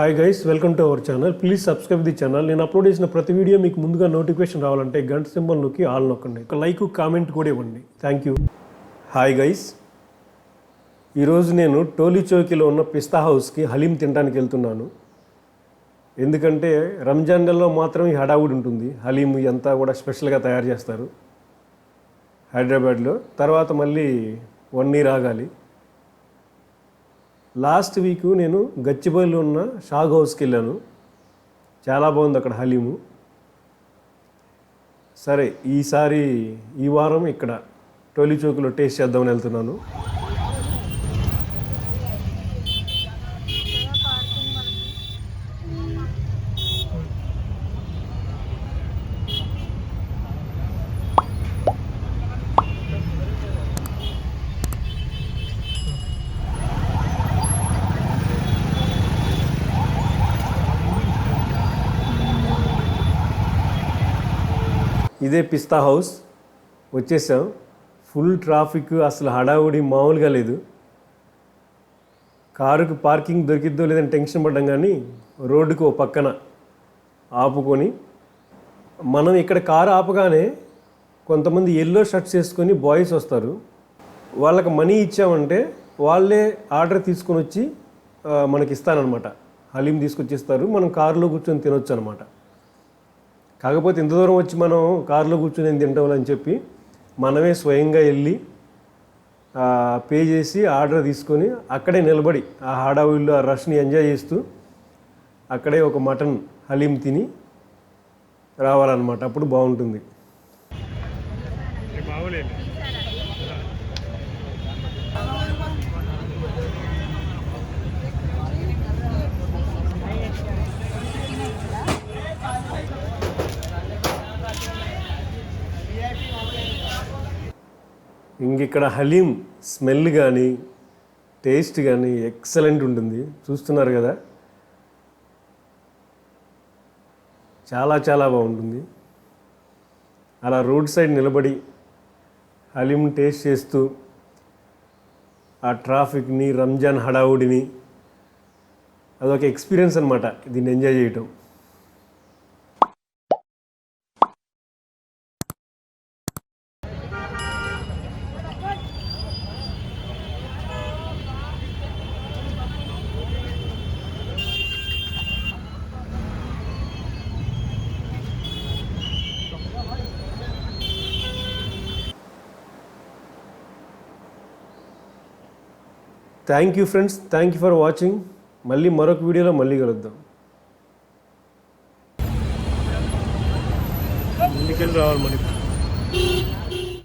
Hi guys, welcome to our channel. Please subscribe the channel. నేను upload చేసిన ప్రతి video మీకు ముందుగా నోటిఫికేషన్ రావాలంటే గంట సింబల్ నొక్కి ఆల్ నొక్కండి. ఒక లైక్ కామెంట్ కూడా ఇవ్వండి. Thank you. హాయ్ గైస్, ఈరోజు నేను టోలీ చౌకీలో ఉన్న పిస్తా హౌస్కి హలీం తినడానికి వెళ్తున్నాను. ఎందుకంటే రంజాన్ నెలలో మాత్రం ఈ హడావుడి ఉంటుంది. హలీం అంతా కూడా స్పెషల్గా తయారు చేస్తారు హైదరాబాద్లో. తర్వాత మళ్ళీ 1 year ఆగాలి. లాస్ట్ వీక్ నేను గచ్చిబౌలిలో ఉన్న షాగ్ హౌస్కి వెళ్ళాను. చాలా బాగుంది అక్కడ హలీము. సరే, ఈ వారం ఇక్కడ టోలీ చౌక్లో టేస్ట్ చేద్దామని వెళ్తున్నాను. ఇదే పిస్తా హౌస్. వచ్చేసాం. ఫుల్ ట్రాఫిక్, అసలు హడావుడి మామూలుగా లేదు. కారుకి పార్కింగ్ దొరికిద్దో లేదని టెన్షన్ పడ్డాం, కానీ రోడ్డుకు ఓ పక్కన ఆపుకొని మనం ఇక్కడ కారు ఆపగానే కొంతమంది ఎల్లో షర్ట్స్ వేసుకొని బాయ్స్ వస్తారు. వాళ్ళకి మనీ ఇచ్చామంటే వాళ్ళే ఆర్డర్ తీసుకొని వచ్చి మనకి ఇస్తానన్నమాట. హలీం తీసుకొచ్చి ఇస్తారు. మనం కారులో కూర్చొని తినొచ్చు అనమాట. కాకపోతే ఇంత దూరం వచ్చి మనం కారులో కూర్చొని ఏం తింటామని చెప్పి మనమే స్వయంగా వెళ్ళి పే చేసి ఆర్డర్ తీసుకొని అక్కడే నిలబడి ఆ హడావుల్లో ఆ రష్ని ఎంజాయ్ చేస్తూ అక్కడే ఒక మటన్ హలీం తిని రావాలన్నమాట. అప్పుడు బాగుంటుంది. ఇక్కడ హలీం స్మెల్ కానీ టేస్ట్ కానీ ఎక్సలెంట్ ఉంటుంది. చూస్తున్నారు కదా, చాలా చాలా బాగుంటుంది. అలా రోడ్ సైడ్ నిలబడి హలీం టేస్ట్ చేస్తూ ఆ ట్రాఫిక్ని, రంజాన్ హడావుడిని, అదొక ఎక్స్పీరియన్స్ అనమాట. దీన్ని ఎంజాయ్ చేయటం. Thank you friends, thank you for watching. మళ్ళీ మరొక వీడియోలో మళ్ళీ కలుద్దాం. ఇంటికి రావాలి మనకి.